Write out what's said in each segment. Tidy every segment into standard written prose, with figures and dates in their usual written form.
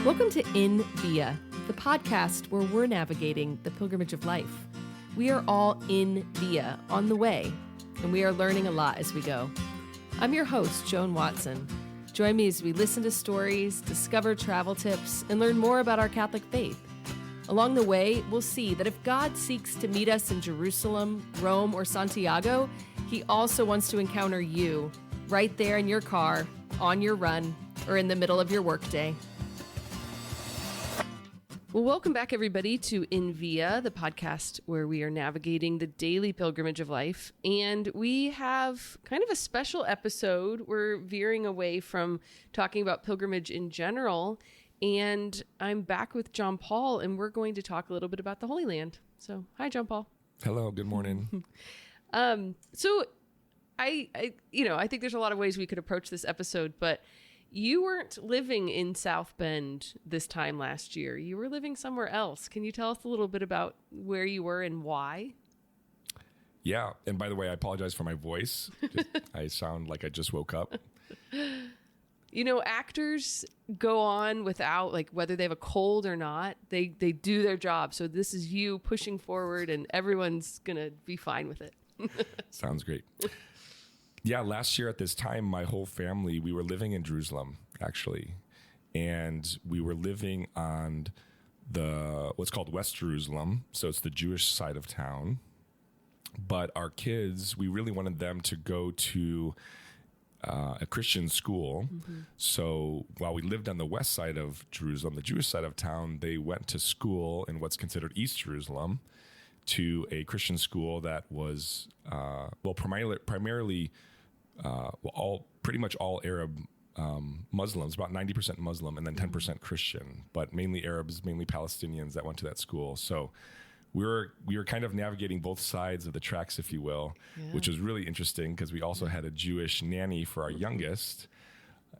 Welcome to In Via, the podcast where we're navigating the pilgrimage of life. We are all in Via, on the way, and we are learning a lot as we go. I'm your host, Joan Watson. Join me as we listen to stories, discover travel tips, and learn more about our Catholic faith. Along the way, we'll see that if God seeks to meet us in Jerusalem, Rome, or Santiago, He also wants to encounter you right there in your car, on your run, or in the middle of your workday. Well, welcome back, everybody, to In Via, the podcast where we are navigating the daily pilgrimage of life. And we have kind of a special episode. We're veering away from talking about pilgrimage in general. And I'm back with John Paul, and we're going to talk a little bit about the Holy Land. So, hi, John Paul. Hello, good morning. So I think there's a lot of ways we could approach this episode, but you weren't living in South Bend this time last year. You were living somewhere else. Can you tell us a little bit about where you were and why? Yeah. And by the way, I apologize for my voice. I sound like I just woke up. You know, actors go on without, like, whether they have a cold or not, they do their job. So this is you pushing forward and everyone's going to be fine with it. Sounds great. Yeah, last year at this time, my whole family, we were living in Jerusalem, actually. And we were living on what's called West Jerusalem. So it's the Jewish side of town. But our kids, we really wanted them to go to a Christian school. Mm-hmm. So while we lived on the west side of Jerusalem, the Jewish side of town, they went to school in what's considered East Jerusalem, to a Christian school that was, primarily pretty much all Arab Muslims, about 90% Muslim and then 10% Christian, but mainly Arabs, mainly Palestinians that went to that school. So we were kind of navigating both sides of the tracks, if you will, which was really interesting because we also had a Jewish nanny for our youngest,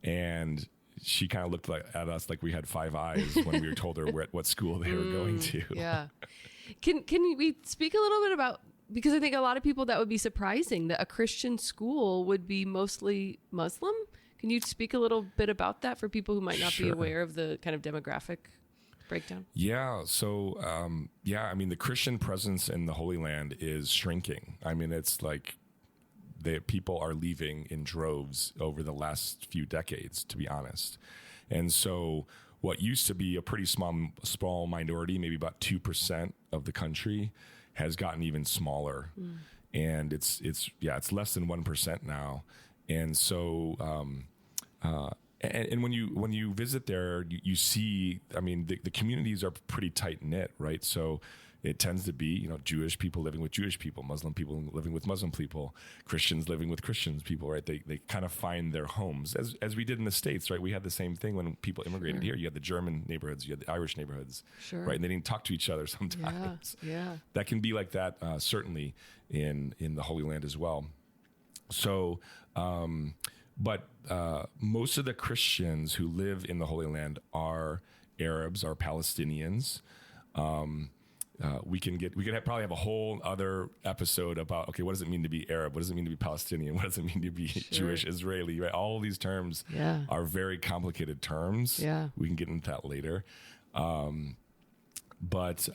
and she kind of looked at us like we had five eyes when we told her what school they were going to. Yeah. Can we speak a little bit about, because I think a lot of people that would be surprising that a Christian school would be mostly Muslim. Can you speak a little bit about that for people who might not be aware of the kind of demographic breakdown? Yeah. So, I mean, the Christian presence in the Holy Land is shrinking. I mean, it's like people are leaving in droves over the last few decades, to be honest. And so what used to be a pretty small minority, maybe about 2% of the country, has gotten even smaller. And it's less than 1% now. And so, and when you visit there, you see, I mean, the communities are pretty tight knit, right? So it tends to be, Jewish people living with Jewish people, Muslim people living with Muslim people, Christians living with Christians people, right? They kind of find their homes, as we did in the States, right? We had the same thing when people immigrated here. You had the German neighborhoods, you had the Irish neighborhoods, right? And they didn't talk to each other sometimes. Yeah. That can be like that, certainly in the Holy Land as well. So, but most of the Christians who live in the Holy Land are Arabs, are Palestinians. We can probably have a whole other episode about, okay, what does it mean to be Arab? What does it mean to be Palestinian? What does it mean to be Jewish, Israeli? Right? All these terms are very complicated terms. Yeah. We can get into that later. But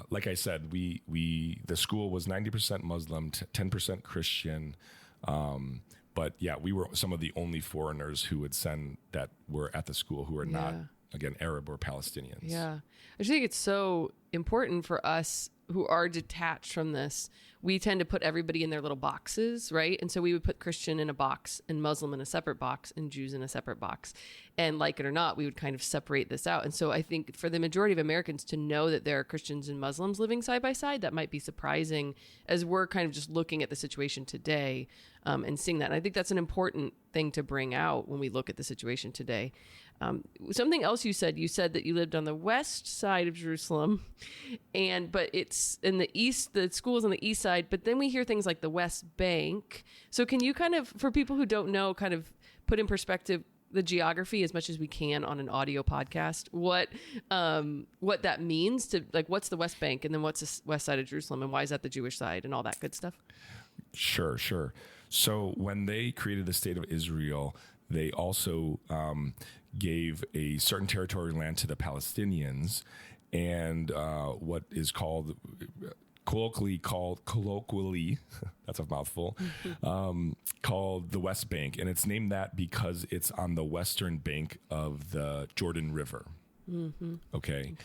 like I said, the school was 90% Muslim, 10% Christian. But yeah, we were some of the only foreigners who would send that were at the school who are not, again, Arab or Palestinians. Yeah. I just think it's so important for us who are detached from this. We tend to put everybody in their little boxes, right? And so we would put Christian in a box and Muslim in a separate box and Jews in a separate box. And like it or not, we would kind of separate this out. And so I think for the majority of Americans to know that there are Christians and Muslims living side by side, that might be surprising as we're kind of just looking at the situation today and seeing that. And I think that's an important thing to bring out when we look at the situation today. Something else you said that you lived on the west side of Jerusalem, but it's in the east, the school's on the east side, but then we hear things like the West Bank. So can you kind of, for people who don't know, kind of put in perspective the geography as much as we can on an audio podcast, what that means to, like, what's the West Bank and then what's the west side of Jerusalem and why is that the Jewish side and all that good stuff? Sure. So when they created the state of Israel, they also gave a certain territory land to the Palestinians, and what is called colloquially that's a mouthful, called the West Bank, and it's named that because it's on the western bank of the Jordan River. Okay.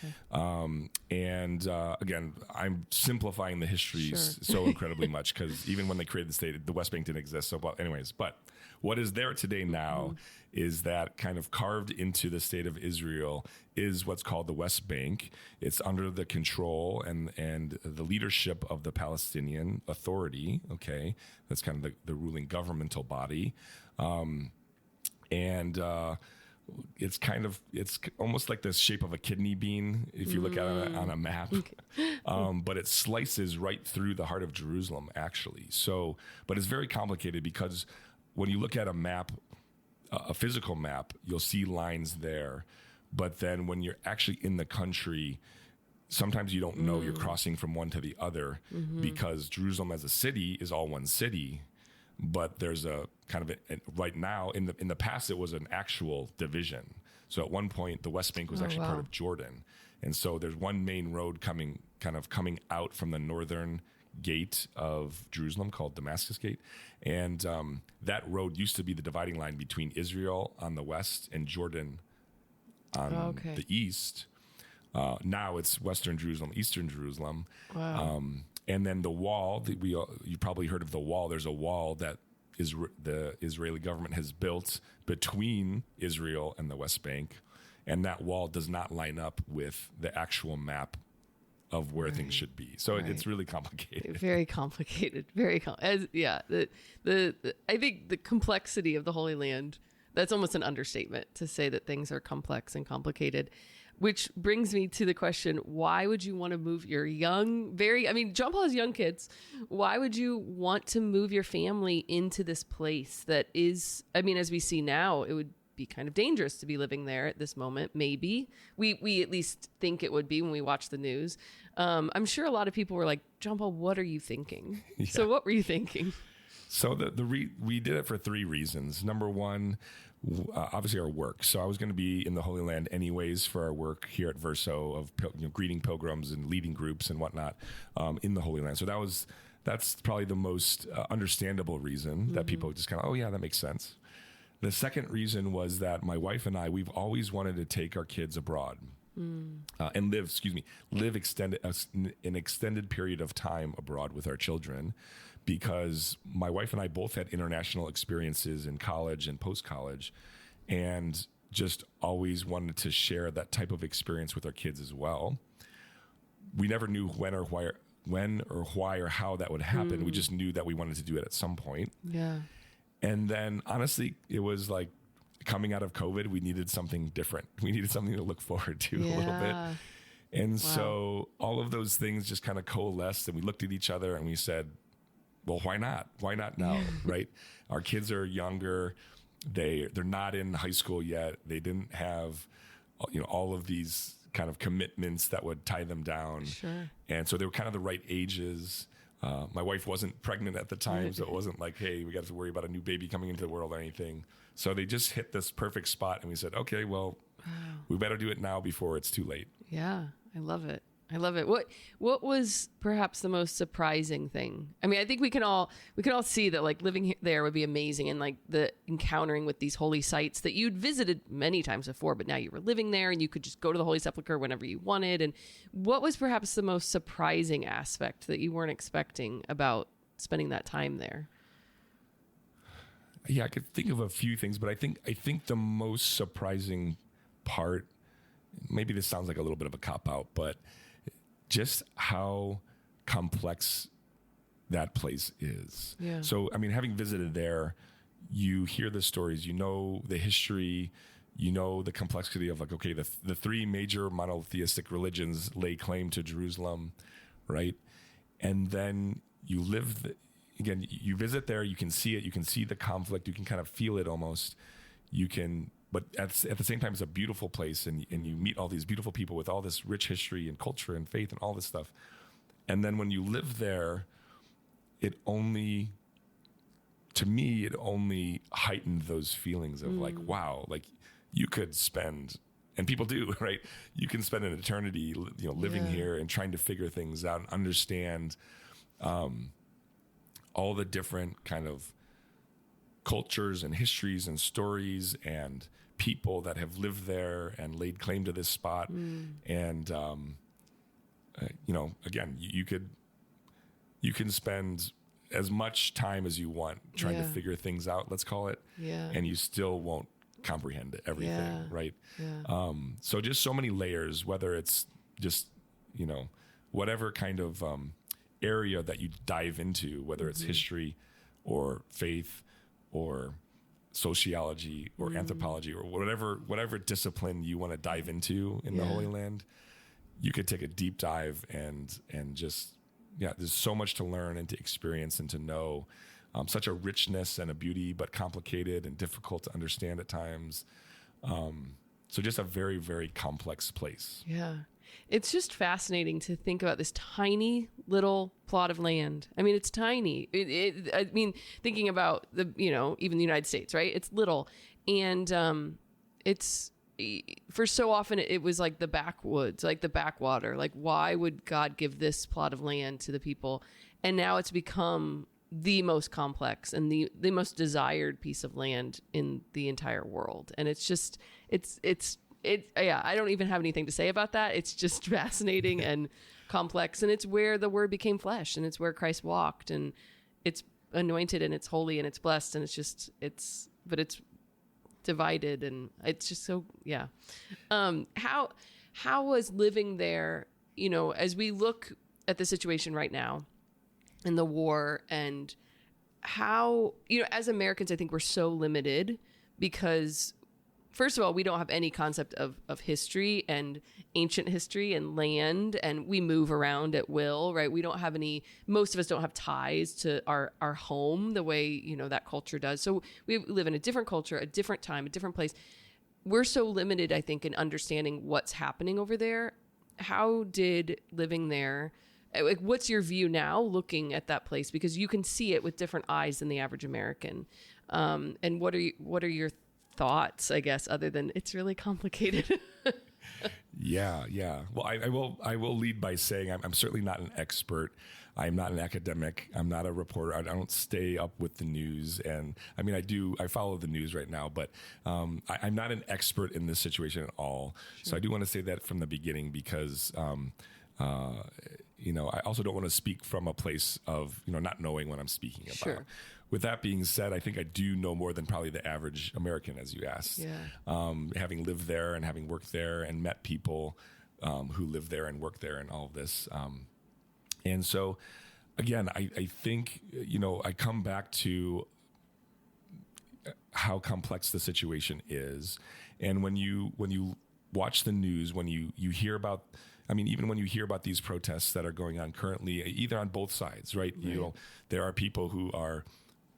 And again, I'm simplifying the history so incredibly much, because even when they created the state, the West Bank didn't exist. So, but anyways, but what is there today now is that kind of carved into the state of Israel is what's called the West Bank. It's under the control and the leadership of the Palestinian Authority. Okay. That's kind of the ruling governmental body. It's almost like the shape of a kidney bean if you look at it on a map. But it slices right through the heart of Jerusalem, actually. So, but it's very complicated, because when you look at a map, a physical map, you'll see lines there. But then when you're actually in the country, sometimes you don't know you're crossing from one to the other, because Jerusalem as a city is all one city. But there's a kind of right now in the past, it was an actual division. So at one point, the West Bank was actually part of Jordan. And so there's one main road coming out from the northern gate of Jerusalem called Damascus Gate. And that road used to be the dividing line between Israel on the west and Jordan on the east. Now it's Western Jerusalem, Eastern Jerusalem. Wow. And then the wall, you probably heard of the wall. There's a wall that the Israeli government has built between Israel and the West Bank. And that wall does not line up with the actual map of where things should be. So it's really complicated. Very complicated. Very I think the complexity of the Holy Land, that's almost an understatement to say that things are complex and complicated. Which brings me to the question, why would you want to move your John Paul has young kids. Why would you want to move your family into this place that is, as we see now, it would be kind of dangerous to be living there at this moment. Maybe we at least think it would be when we watch the news. I'm sure a lot of people were like, John Paul, what are you thinking? Yeah. So what were you thinking? So we did it for three reasons. Number one, obviously our work. So I was going to be in the Holy Land anyways for our work here at Verso of greeting pilgrims and leading groups and whatnot in the Holy Land. So that's probably the most understandable reason that people just kind of, oh yeah, that makes sense. The second reason was that my wife and I, we've always wanted to take our kids abroad and live an extended period of time abroad with our children, because my wife and I both had international experiences in college and post-college, and just always wanted to share that type of experience with our kids as well. We never knew when or why or how that would happen. We just knew that we wanted to do it at some point. Yeah. And then honestly, it was like coming out of COVID, we needed something different. We needed something to look forward to a little bit. And so all of those things just kind of coalesced, and we looked at each other and we said, well, why not? Why not now, right? Our kids are younger. They're not in high school yet. They didn't have, all of these kind of commitments that would tie them down. Sure. And so they were kind of the right ages. My wife wasn't pregnant at the time, so it wasn't like, hey, we got to worry about a new baby coming into the world or anything. So they just hit this perfect spot, and we said, okay, well, we better do it now before it's too late. Yeah, I love it. I love it. What was perhaps the most surprising thing? I think we can all see that like living there would be amazing, and like the encountering with these holy sites that you'd visited many times before, but now you were living there and you could just go to the Holy Sepulchre whenever you wanted. And what was perhaps the most surprising aspect that you weren't expecting about spending that time there? Yeah, I could think of a few things, but I think the most surprising part, maybe this sounds like a little bit of a cop-out, but just how complex that place is. Yeah. So, having visited there, you hear the stories, the history, the complexity of like, okay, the three major monotheistic religions lay claim to Jerusalem, right? And then you you visit there, you can see it, you can see the conflict, you can kind of feel it almost. But at the same time, it's a beautiful place, and you meet all these beautiful people with all this rich history and culture and faith and all this stuff. And then when you live there, it only heightened those feelings of like, wow, like you could spend, and people do, right? You can spend an eternity, living here and trying to figure things out and understand all the different kind of cultures and histories and stories and people that have lived there and laid claim to this spot. And, again, you can spend as much time as you want trying to figure things out, let's call it, and you still won't comprehend everything, right? So just so many layers, whether it's just, whatever kind of area that you dive into, whether it's history or faith or sociology or anthropology or whatever discipline you want to dive into in the Holy Land, you could take a deep dive and just, there's so much to learn and to experience and to know. Such a richness and a beauty, but complicated and difficult to understand at times. So just a very, very complex place. Yeah. It's just fascinating to think about this tiny little plot of land. I mean, it's tiny. Thinking about even the United States, right? It's little. And it's, for so often it was like the backwoods, like the backwater. Like, why would God give this plot of land to the people? And now it's become the most complex and the most desired piece of land in the entire world. And it's just, I don't even have anything to say about that. It's just fascinating and complex. And it's where the Word became flesh, and it's where Christ walked, and it's anointed, and it's holy, and it's blessed. And it's divided, and it's just so, how was living there, as we look at the situation right now and the war, and how, as Americans, I think we're so limited because, first of all, we don't have any concept of history and ancient history and land, and we move around at will, right? We don't have most of us don't have ties to our home the way, that culture does. So we live in a different culture, a different time, a different place. We're so limited, I think, in understanding what's happening over there. How did living there, like, what's your view now looking at that place? Because you can see it with different eyes than the average American. And what are your thoughts, I guess, other than it's really complicated? Yeah. Well, I will lead by saying I'm certainly not an expert. I'm not an academic. I'm not a reporter. I don't stay up with the news. And I mean, I follow the news right now, but I'm not an expert in this situation at all. Sure. So I do want to say that from the beginning, because I also don't want to speak from a place of, not knowing what I'm speaking about. Sure. With that being said, I think I do know more than probably the average American, as you asked. Yeah. Having lived there and having worked there and met people who live there and work there and all of this. And so, again, I think, I come back to how complex the situation is. And when you watch the news, when you hear about, even when you hear about these protests that are going on currently, either on both sides, right? There are people who are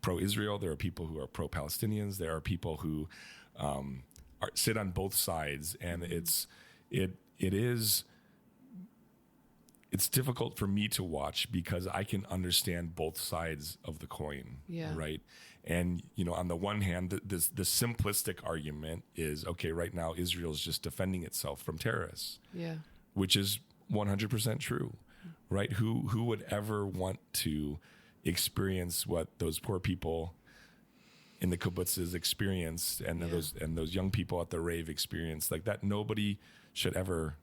pro-Israel, there are people who are pro-Palestinians, there are people who sit on both sides, and it's difficult for me to watch because I can understand both sides of the coin, right? And on the one hand, the simplistic argument is, okay, right now Israel's just defending itself from terrorists, which is 100% true, right? Who would ever want to experience what those poor people in the kibbutzes experienced, and those young people at the rave experienced? Like that, nobody should ever.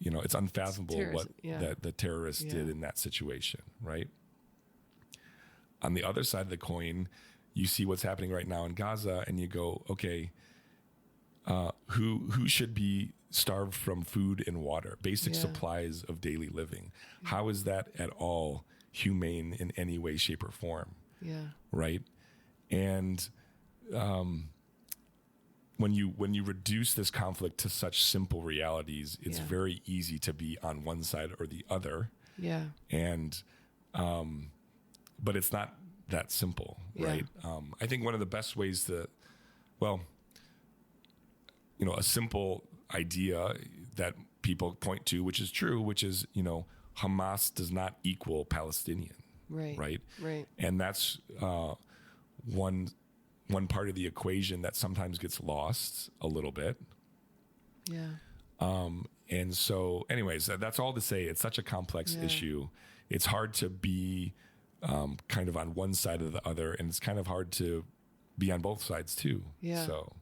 It's unfathomable what the terrorists did in that situation, right? On the other side of the coin, you see what's happening right now in Gaza, and you go, okay, who should be starved from food and water, basic supplies of daily living? How is that at all humane in any way, shape, or form? Right? And when you reduce this conflict to such simple realities, it's very easy to be on one side or the other. And but it's not that simple, right? I think one of the best ways to, a simple idea that people point to, which is true, which is, Hamas does not equal Palestinian, right? And that's one one part of the equation that sometimes gets lost a little bit. Yeah. And so anyways, that's all to say. It's such a complex issue. It's hard to be kind of on one side or the other, and it's kind of hard to be on both sides too. Yeah. So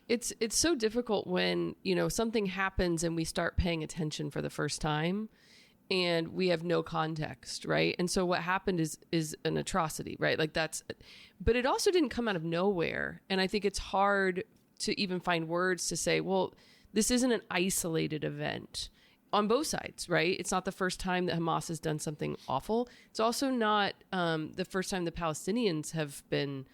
it's so difficult when, something happens and we start paying attention for the first time and we have no context, right? And so what happened is an atrocity, right? Like but it also didn't come out of nowhere. And I think it's hard to even find words to say, well, this isn't an isolated event on both sides, right? It's not the first time that Hamas has done something awful. It's also not the first time the Palestinians have been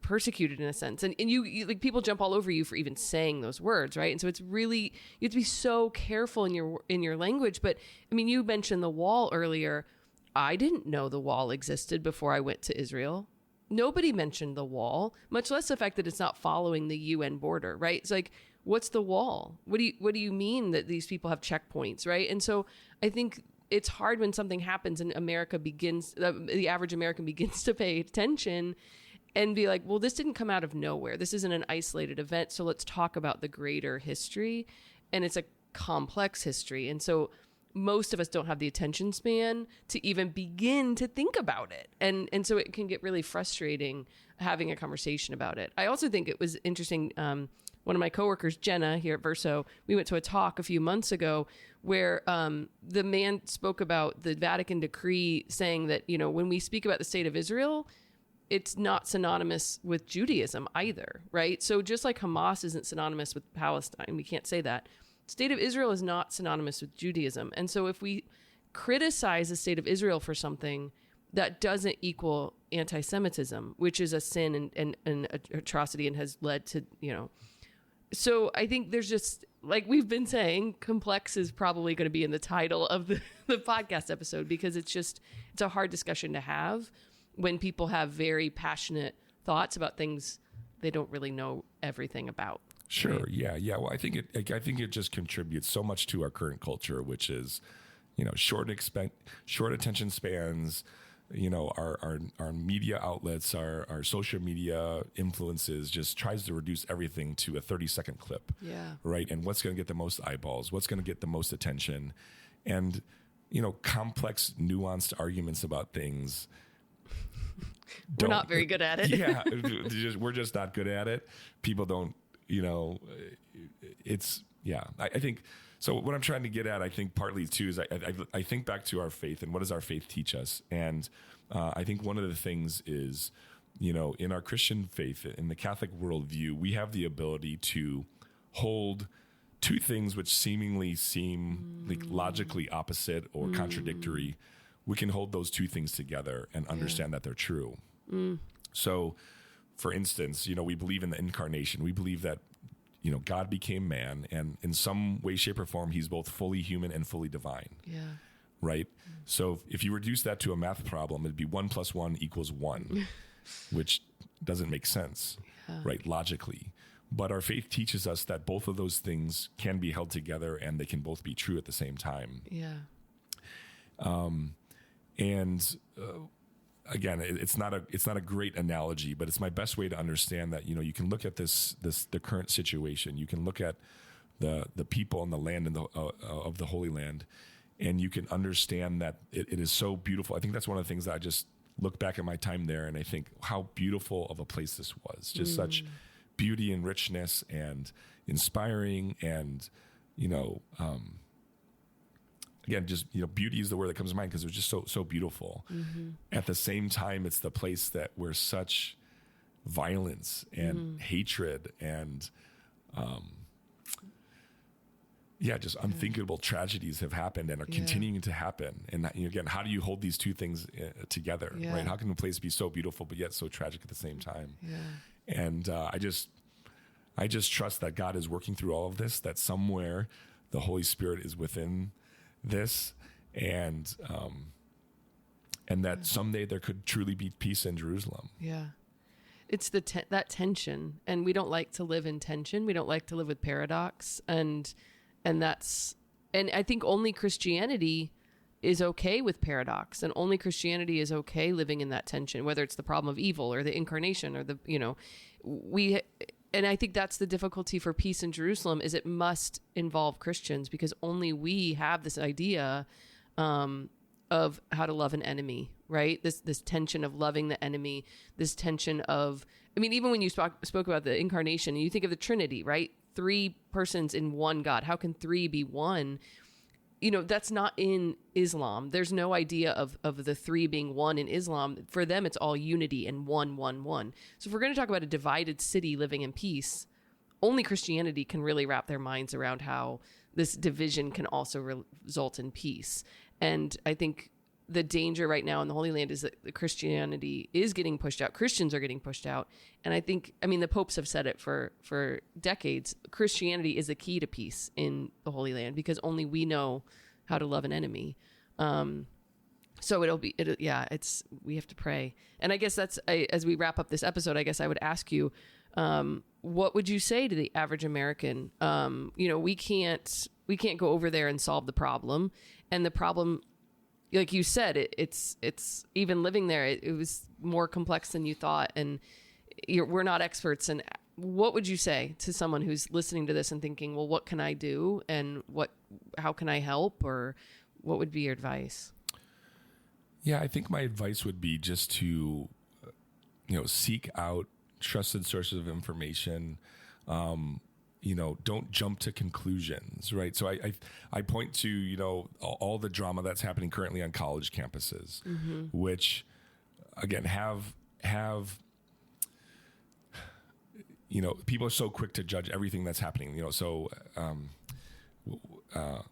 persecuted in a sense. And you like, people jump all over you for even saying those words, right? And so it's really, you have to be so careful in your language. But I mean, you mentioned the wall earlier. I didn't know the wall existed before I went to Israel. Nobody mentioned the wall, much less the fact that it's not following the UN border, right? It's like, what's the wall? What do you mean that these people have checkpoints, right? And so I think it's hard when something happens and the average American begins to pay attention and be like, well, this didn't come out of nowhere. This isn't an isolated event. So let's talk about the greater history. And it's a complex history. And so most of us don't have the attention span to even begin to think about it. And so it can get really frustrating having a conversation about it. I also think it was interesting. One of my coworkers, Jenna, here at Verso, we went to a talk a few months ago where the man spoke about the Vatican decree saying that, when we speak about the state of Israel, it's not synonymous with Judaism either, right? So just like Hamas isn't synonymous with Palestine, we can't say that. State of Israel is not synonymous with Judaism. And so if we criticize the state of Israel for something, that doesn't equal anti-Semitism, which is a sin and an atrocity and has led to, So I think there's just, like we've been saying, complex is probably going to be in the title of the podcast episode, because it's a hard discussion to have when people have very passionate thoughts about things they don't really know everything about. Sure. Right? Yeah. Well, I think it just contributes so much to our current culture, which is, short attention spans, our media outlets, our social media influences just tries to reduce everything to a 30-second clip. Yeah. Right. And what's going to get the most eyeballs, what's going to get the most attention, and, complex, nuanced arguments about things. We're not very good at it. Yeah. We're just not good at it. People don't, I think, so what I'm trying to get at, I think partly too, is I think back to our faith and what does our faith teach us? And I think one of the things is, in our Christian faith, in the Catholic worldview, we have the ability to hold two things which seemingly seem like logically opposite or contradictory. We can hold those two things together and understand that they're true. So, for instance, we believe in the incarnation. We believe that, God became man, and in some way, shape, or form, he's both fully human and fully divine. Yeah. Right? So if you reduce that to a math problem, it'd be 1 + 1 = 1, which doesn't make sense, right? Logically. But our faith teaches us that both of those things can be held together and they can both be true at the same time. Yeah. Again, it's not a great analogy, but it's my best way to understand that, you can look at the current situation. You can look at the people and the land of the Holy Land, and you can understand that it is so beautiful. I think that's one of the things that I just look back at my time there and I think how beautiful of a place this was. Just such beauty and richness and inspiring, and, again, just, beauty is the word that comes to mind because it was just so beautiful. Mm-hmm. At the same time, it's the place that where such violence and hatred and, just unthinkable tragedies have happened and are continuing to happen. And again, how do you hold these two things together, right? How can a place be so beautiful but yet so tragic at the same time? Yeah. And I just trust that God is working through all of this, that somewhere the Holy Spirit is within this, and that someday there could truly be peace in Jerusalem. Yeah. It's that tension, and we don't like to live in tension. We don't like to live with paradox, and I think only Christianity is okay with paradox, and only Christianity is okay living in that tension, whether it's the problem of evil or the incarnation or and I think that's the difficulty for peace in Jerusalem, is it must involve Christians, because only we have this idea of how to love an enemy, right? This tension of loving the enemy, this tension of, I mean, even when you spoke about the incarnation, you think of the Trinity, right? 3 persons in one God. How can 3 be one? That's not in Islam. There's no idea of the 3 being one in Islam. For them, it's all unity and one. So if we're going to talk about a divided city living in peace, only Christianity can really wrap their minds around how this division can also result in peace. And I think the danger right now in the Holy Land is that the Christianity is getting pushed out. Christians are getting pushed out. And I think, the popes have said it for decades. Christianity is the key to peace in the Holy Land, because only we know how to love an enemy. So we have to pray. And I guess as we wrap up this episode, I guess I would ask you, what would you say to the average American? We can't go over there and solve the problem. And the problem, like you said, it's even living there, it was more complex than you thought, and we're not experts. And what would you say to someone who's listening to this and thinking, well, what can I do, and how can I help, or what would be your advice? Yeah, I think my advice would be just to, seek out trusted sources of information. Don't jump to conclusions, right? So I point to, all the drama that's happening currently on college campuses, which again, have, people are so quick to judge everything that's happening, what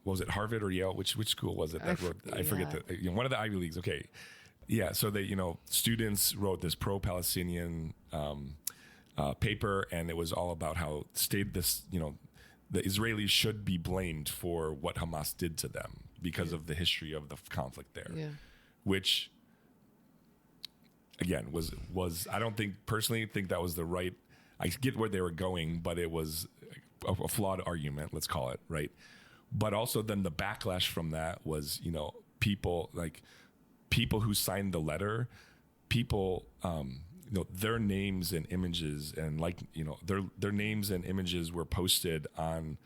was it, Harvard or Yale? Which school was it that wrote, I forget one of the Ivy Leagues. Okay. Yeah. So they, students wrote this pro-Palestinian, paper, and it was all about how the Israelis should be blamed for what Hamas did to them because of the history of the conflict there, which again was I don't personally think that was the right. I get where they were going, but it was a flawed argument, let's call it, right? But also then the backlash from that was, people who signed the letter, their names and images and their names and images were posted on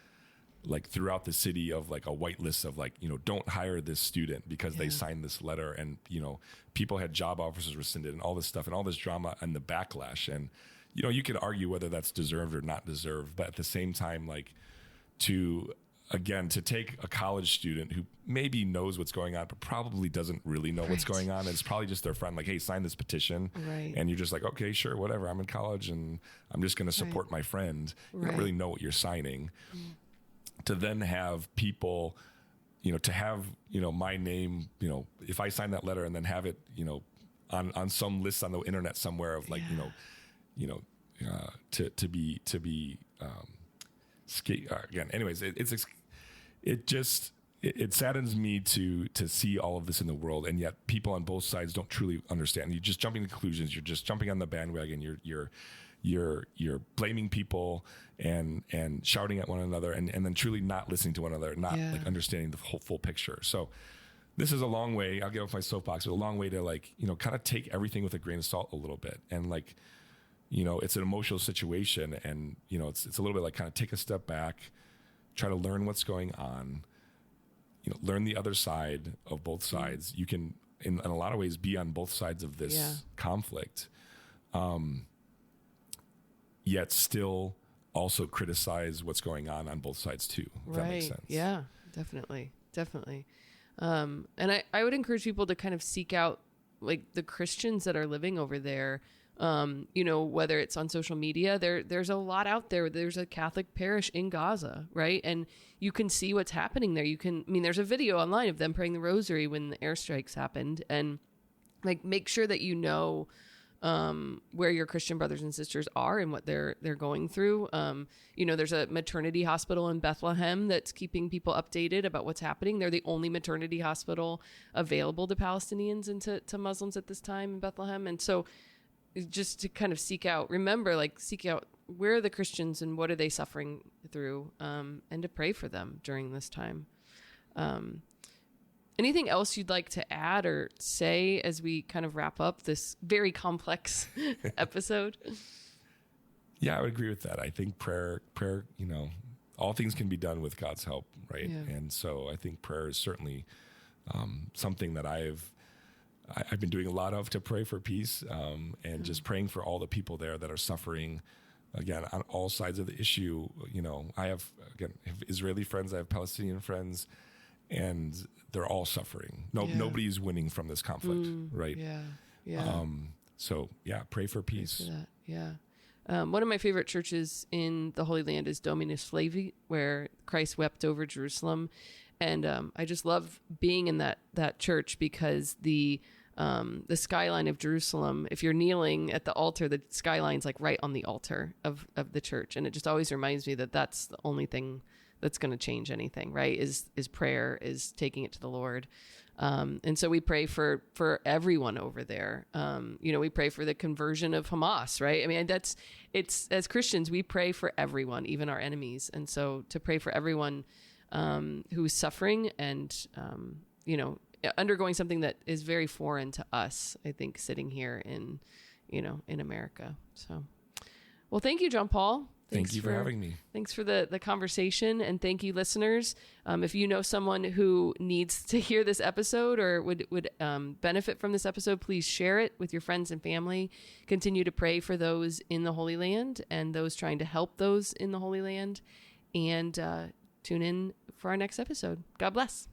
throughout the city of a whitelist of don't hire this student because they signed this letter, and people had job offers rescinded and all this stuff and all this drama and the backlash. And you could argue whether that's deserved or not deserved, but at the same time, to take a college student who maybe knows what's going on, but probably doesn't really know what's going on. It's probably just their friend, hey, sign this petition. Right. And you're just okay, sure, whatever. I'm in college and I'm just going to support my friend. You don't really know what you're signing. To then have people, to have, my name, if I sign that letter and then have it, on some list on the internet somewhere of to be again, anyways, it saddens me to see all of this in the world, and yet people on both sides don't truly understand. You're just jumping to conclusions. You're just jumping on the bandwagon. You're blaming people and shouting at one another, and then truly not listening to one another, not understanding the whole full picture. So this is a long way. I'll get off my soapbox, but a long way to kind of take everything with a grain of salt a little bit, and it's an emotional situation, and it's a little bit kind of take a step back, try to learn what's going on, learn the other side of both sides. You can, in a lot of ways, be on both sides of this conflict, yet still also criticize what's going on both sides too. If that makes sense. Yeah, definitely. And I would encourage people to kind of seek out the Christians that are living over there. Whether it's on social media, there's a lot out there. There's a Catholic parish in Gaza, right? And you can see what's happening there. There's a video online of them praying the rosary when the airstrikes happened, and make sure that where your Christian brothers and sisters are and what they're going through. There's a maternity hospital in Bethlehem that's keeping people updated about what's happening. They're the only maternity hospital available to Palestinians and to Muslims at this time in Bethlehem. And so just to kind of seek out where are the Christians and what are they suffering through, and to pray for them during this time. Anything else you'd like to add or say as we kind of wrap up this very complex episode? Yeah, I would agree with that. I think prayer, all things can be done with God's help, right? Yeah. And so I think prayer is certainly something that I've been doing a lot of, to pray for peace, and just praying for all the people there that are suffering, again, on all sides of the issue. I have Israeli friends, I have Palestinian friends, and they're all suffering. Nobody's winning from this conflict, right? Yeah. So pray for peace. For that. Yeah. One of my favorite churches in the Holy Land is Dominus Flavi, where Christ wept over Jerusalem. And I just love being in that church, because the skyline of Jerusalem, if you're kneeling at the altar, the skyline's like right on the altar of the church. And it just always reminds me that that's the only thing that's going to change anything, right? Is prayer, is taking it to the Lord. And so we pray for everyone over there. We pray for the conversion of Hamas, right? I mean, it's as Christians, we pray for everyone, even our enemies. And so to pray for everyone who is suffering and, undergoing something that is very foreign to us, I think, sitting here in America. So, well, thank you, John Paul. Thank you for having me. Thanks for the conversation. And thank you, listeners. If you know someone who needs to hear this episode or would benefit from this episode, please share it with your friends and family. Continue to pray for those in the Holy Land and those trying to help those in the Holy Land. And tune in for our next episode. God bless.